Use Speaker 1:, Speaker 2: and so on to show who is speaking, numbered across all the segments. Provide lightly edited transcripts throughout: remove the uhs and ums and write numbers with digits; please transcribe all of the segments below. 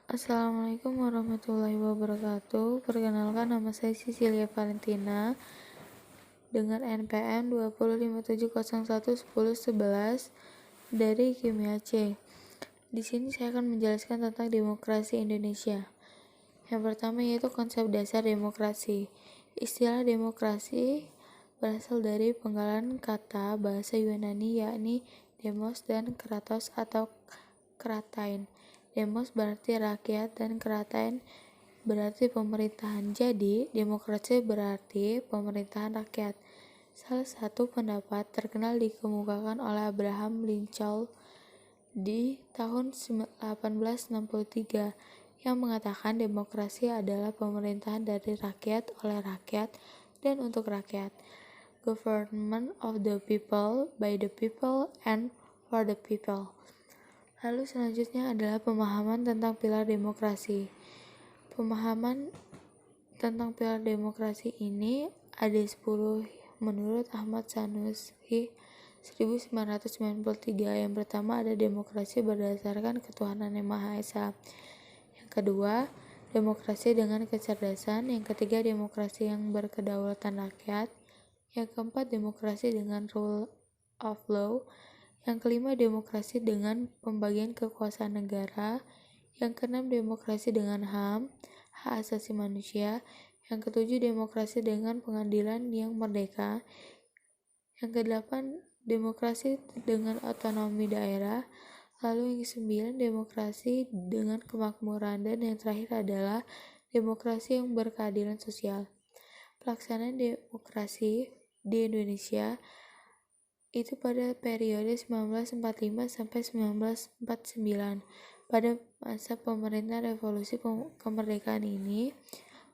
Speaker 1: Assalamualaikum warahmatullahi wabarakatuh. Perkenalkan, nama saya Cecilia Valentina dengan NPM 2057011 dari Kimia C. Di sini saya akan menjelaskan tentang demokrasi Indonesia. Yang pertama yaitu konsep dasar demokrasi. Istilah demokrasi berasal dari penggalan kata bahasa Yunani yakni demos dan kratos atau kratain. Demos berarti rakyat dan kratain berarti pemerintahan. Jadi, demokrasi berarti pemerintahan rakyat. Salah satu pendapat terkenal dikemukakan oleh Abraham Lincoln di tahun 1863 yang mengatakan demokrasi adalah pemerintahan dari rakyat, oleh rakyat, dan untuk rakyat. Government of the people, by the people, and for the people. Lalu selanjutnya adalah pemahaman tentang pilar demokrasi. Pemahaman tentang pilar demokrasi ini ada 10 menurut Ahmad Sanusi 1993. Yang pertama ada demokrasi berdasarkan ketuhanan yang Maha Esa. Yang kedua, demokrasi dengan kecerdasan. Yang ketiga, demokrasi yang berkedaulatan rakyat. Yang keempat, demokrasi dengan rule of law. Yang kelima, demokrasi dengan pembagian kekuasaan negara. Yang keenam, demokrasi dengan HAM, hak asasi manusia. Yang ketujuh, demokrasi dengan pengadilan yang merdeka. Yang kedelapan, demokrasi dengan otonomi daerah. Lalu yang kesembilan, demokrasi dengan kemakmuran. Dan yang terakhir adalah demokrasi yang berkeadilan sosial. Pelaksanaan demokrasi di Indonesia itu pada periode 1945 sampai 1949. Pada masa pemerintahan revolusi kemerdekaan ini,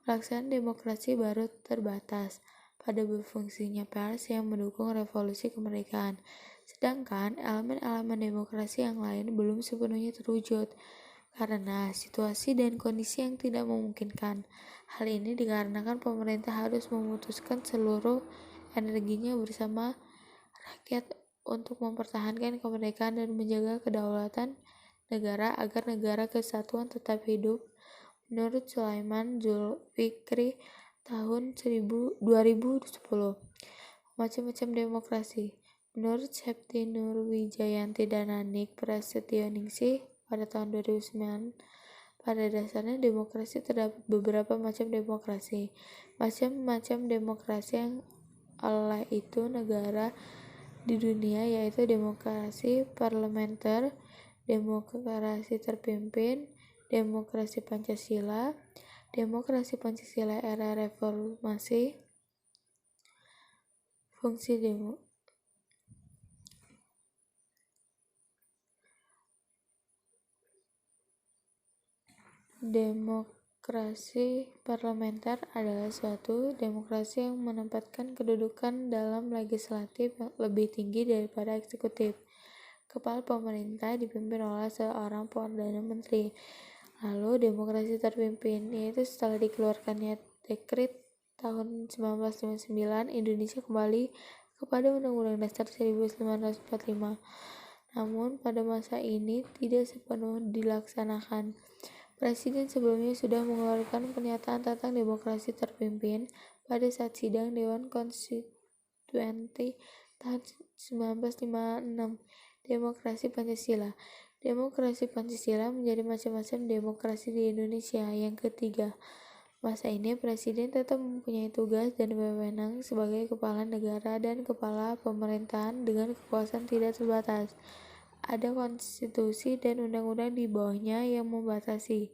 Speaker 1: pelaksanaan demokrasi baru terbatas pada berfungsinya pers yang mendukung revolusi kemerdekaan. Sedangkan elemen-elemen demokrasi yang lain belum sepenuhnya terwujud karena situasi dan kondisi yang tidak memungkinkan. Hal ini dikarenakan pemerintah harus memutuskan seluruh energinya bersama rakyat untuk mempertahankan kemerdekaan dan menjaga kedaulatan negara agar negara kesatuan tetap hidup. Menurut Sulaiman Zulfikri tahun 2010. Macam-macam demokrasi. Menurut Septi Nurwijayanti dan Nanik Prasetyoningsih pada tahun 2009, pada dasarnya demokrasi terdapat beberapa macam demokrasi. Macam-macam demokrasi yang oleh itu negara di dunia yaitu demokrasi parlementer, demokrasi terpimpin, demokrasi Pancasila, demokrasi Pancasila era reformasi, fungsi Demokrasi parlementer adalah suatu demokrasi yang menempatkan kedudukan dalam legislatif lebih tinggi daripada eksekutif. Kepala pemerintah dipimpin oleh seorang Perdana Menteri. Lalu demokrasi terpimpin, yaitu setelah dikeluarkannya dekret tahun 1959, Indonesia kembali kepada Undang-Undang Dasar 1945. Namun pada masa ini tidak sepenuh dilaksanakan. Presiden sebelumnya sudah mengeluarkan pernyataan tentang demokrasi terpimpin pada saat sidang Dewan Konstitusi tahun 1956. Demokrasi Pancasila. Demokrasi Pancasila menjadi macam-macam demokrasi di Indonesia. Yang ketiga, masa ini Presiden tetap mempunyai tugas dan wewenang sebagai kepala negara dan kepala pemerintahan dengan kekuasaan tidak terbatas. Ada konstitusi dan undang-undang di bawahnya yang membatasi.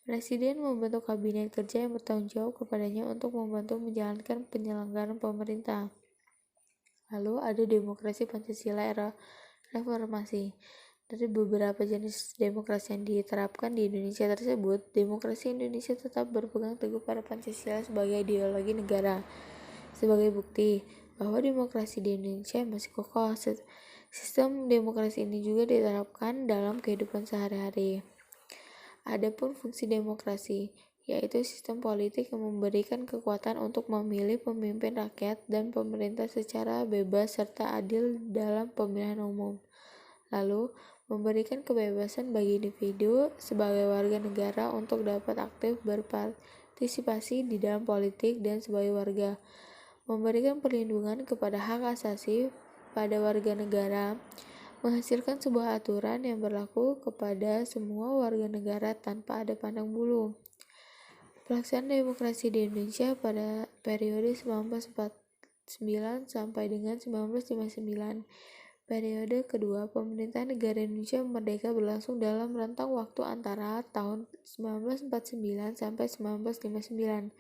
Speaker 1: Presiden membentuk kabinet kerja yang bertanggung jawab kepadanya untuk membantu menjalankan penyelenggaraan pemerintah. Lalu ada demokrasi Pancasila era reformasi. Dari beberapa jenis demokrasi yang diterapkan di Indonesia tersebut, demokrasi Indonesia tetap berpegang teguh pada Pancasila sebagai ideologi negara. Sebagai bukti bahwa demokrasi di Indonesia masih kokoh, sistem demokrasi ini juga diterapkan dalam kehidupan sehari-hari. Adapun fungsi demokrasi, yaitu sistem politik yang memberikan kekuatan untuk memilih pemimpin rakyat dan pemerintah secara bebas serta adil dalam pemilihan umum. Lalu, memberikan kebebasan bagi individu sebagai warga negara untuk dapat aktif berpartisipasi di dalam politik dan sebagai warga, memberikan perlindungan kepada hak asasi pada warga negara, menghasilkan sebuah aturan yang berlaku kepada semua warga negara tanpa ada pandang bulu. Pelaksanaan demokrasi di Indonesia pada periode 1949 sampai dengan 1959. Periode kedua pemerintahan negara Indonesia merdeka berlangsung dalam rentang waktu antara tahun 1949 sampai 1959.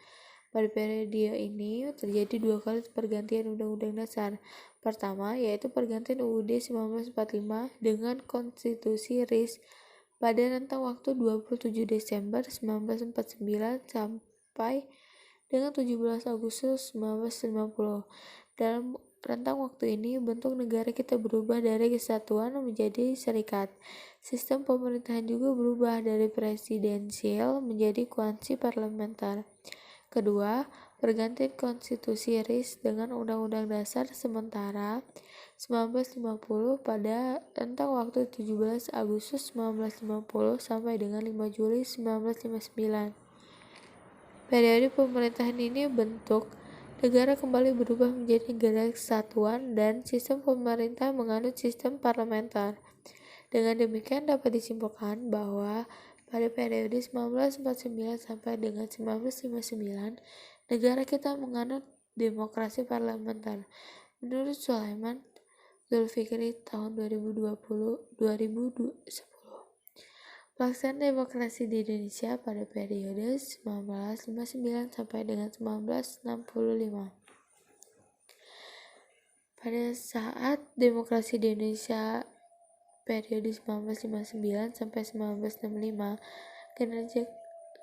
Speaker 1: Pada periode ini terjadi 2 kali pergantian Undang-Undang Dasar. Pertama, yaitu pergantian UUD 1945 dengan Konstitusi RIS pada rentang waktu 27 Desember 1949 sampai dengan 17 Agustus 1950. Dalam rentang waktu ini, bentuk negara kita berubah dari kesatuan menjadi serikat. Sistem pemerintahan juga berubah dari presidensial menjadi kuansi parlementer. Kedua, pergantian konstitusi RIS dengan Undang-Undang Dasar sementara 1950 pada rentang waktu 17 Agustus 1950 sampai dengan 5 Juli 1959. Periode pemerintahan ini bentuk negara kembali berubah menjadi negara kesatuan dan sistem pemerintah menganut sistem parlementer. Dengan demikian dapat disimpulkan bahwa pada periode 1949 sampai dengan 1959, negara kita menganut demokrasi parlementer. Menurut Sulaiman Zulfikri tahun 2010, pelaksanaan demokrasi di Indonesia pada periode 1959 sampai dengan 1965. Pada saat demokrasi di Indonesia periode 1959 sampai 1965,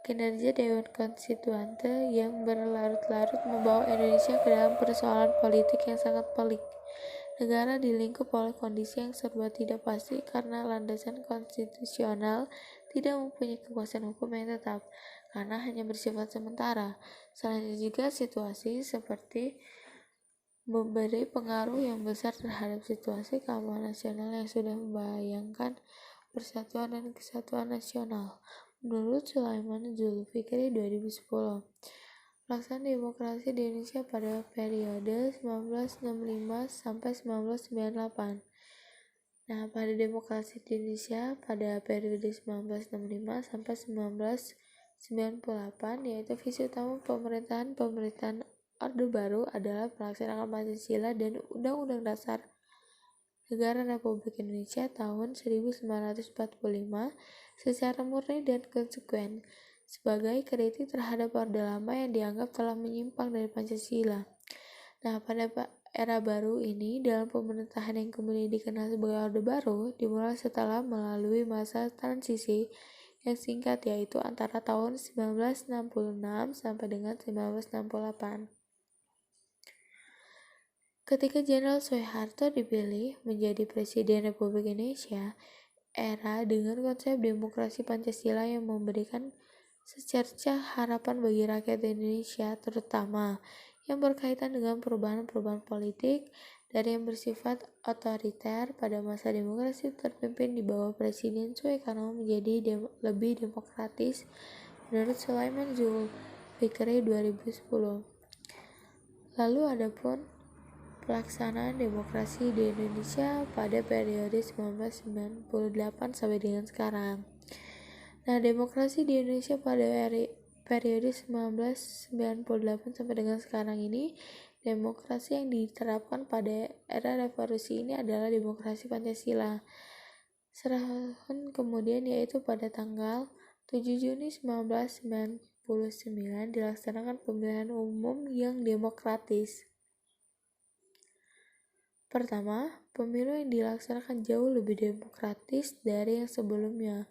Speaker 1: kinerja Dewan Konstituante yang berlarut-larut membawa Indonesia ke dalam persoalan politik yang sangat pelik. Negara dilingkup oleh kondisi yang serba tidak pasti karena landasan konstitusional tidak mempunyai kekuasaan hukum yang tetap, karena hanya bersifat sementara. Selain itu juga situasi seperti memberi pengaruh yang besar terhadap situasi keamanan nasional yang sudah membayangkan persatuan dan kesatuan nasional. Menurut Sulaiman Zulfikri 2010, pelaksanaan demokrasi di Indonesia pada periode 1965 sampai 1998. Nah, pada demokrasi di Indonesia pada periode 1965 sampai 1998, yaitu visi utama pemerintahan Orde Baru adalah melaksanakan Pancasila dan Undang-Undang Dasar Negara Republik Indonesia tahun 1945 secara murni dan konsekuen sebagai kritik terhadap Orde Lama yang dianggap telah menyimpang dari Pancasila. Nah, pada era baru ini dalam pemerintahan yang kemudian dikenal sebagai Orde Baru dimulai setelah melalui masa transisi yang singkat, yaitu antara tahun 1966 sampai dengan 1968. Ketika Jenderal Soeharto dipilih menjadi Presiden Republik Indonesia, era dengan konsep demokrasi Pancasila yang memberikan secercah harapan bagi rakyat Indonesia, terutama yang berkaitan dengan perubahan-perubahan politik dari yang bersifat otoriter pada masa demokrasi terpimpin di bawah Presiden Soekarno menjadi lebih demokratis menurut Sulaiman Zulfikri 2010. Lalu adapun pelaksanaan demokrasi di Indonesia pada periode 1998 sampai dengan sekarang. Nah, demokrasi di Indonesia pada periode 1998 sampai dengan sekarang ini, demokrasi yang diterapkan pada era revolusi ini adalah demokrasi Pancasila. Setahun kemudian, yaitu pada tanggal 7 Juni 1999 dilaksanakan pemilihan umum yang demokratis. Pertama, pemilu yang dilaksanakan jauh lebih demokratis dari yang sebelumnya.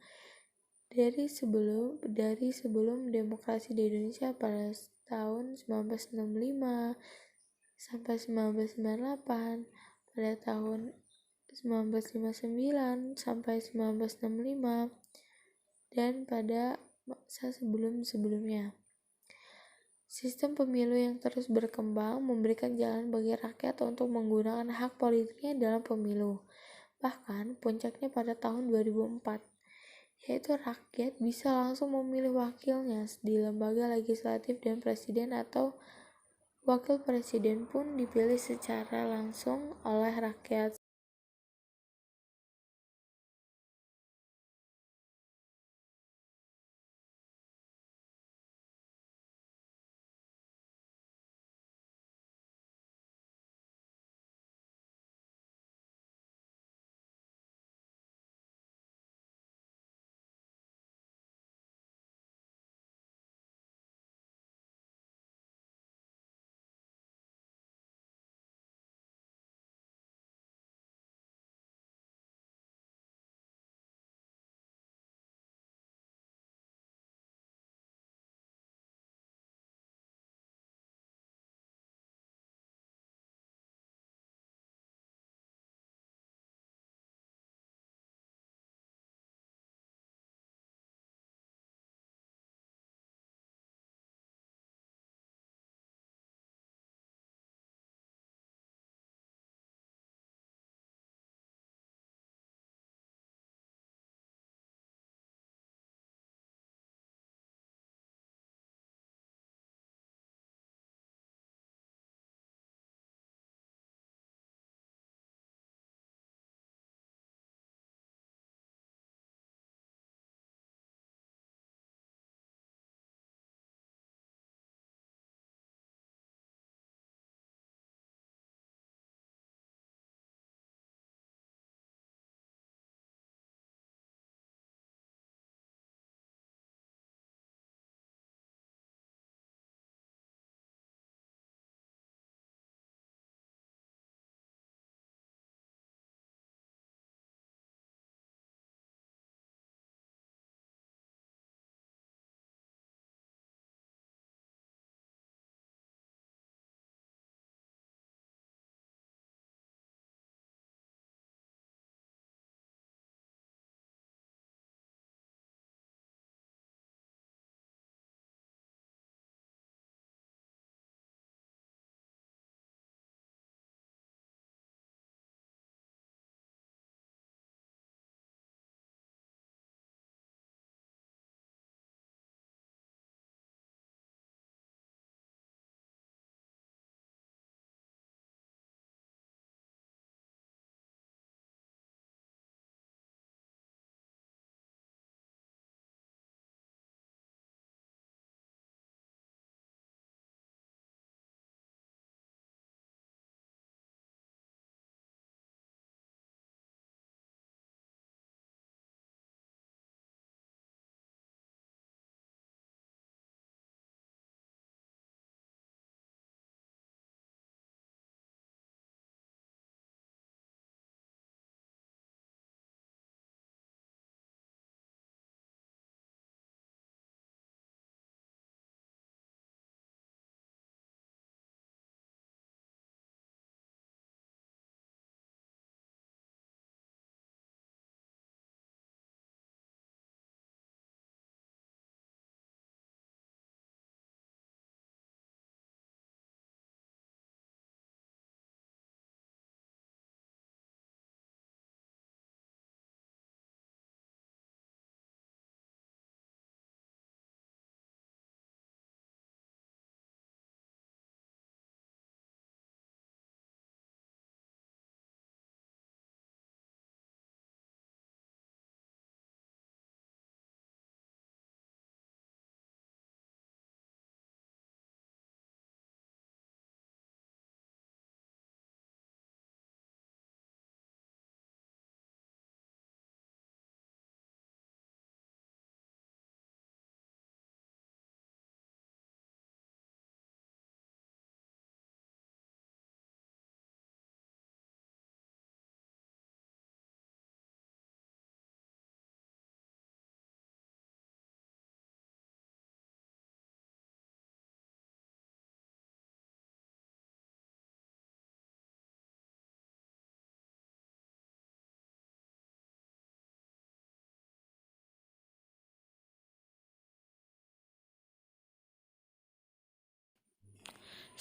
Speaker 1: Dari sebelum demokrasi di Indonesia pada tahun 1965 sampai 1998, pada tahun 1959 sampai 1965, dan pada masa sebelum-sebelumnya. Sistem pemilu yang terus berkembang memberikan jalan bagi rakyat untuk menggunakan hak politiknya dalam pemilu. Bahkan puncaknya pada tahun 2004, yaitu rakyat bisa langsung memilih wakilnya di lembaga legislatif dan presiden atau wakil presiden pun dipilih secara langsung oleh rakyat.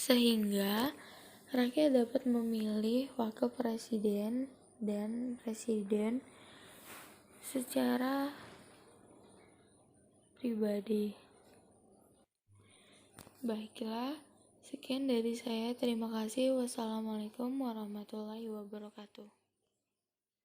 Speaker 1: Sehingga rakyat dapat memilih wakil presiden dan presiden secara pribadi. Baiklah, sekian dari saya. Terima kasih. Wassalamualaikum warahmatullahi wabarakatuh.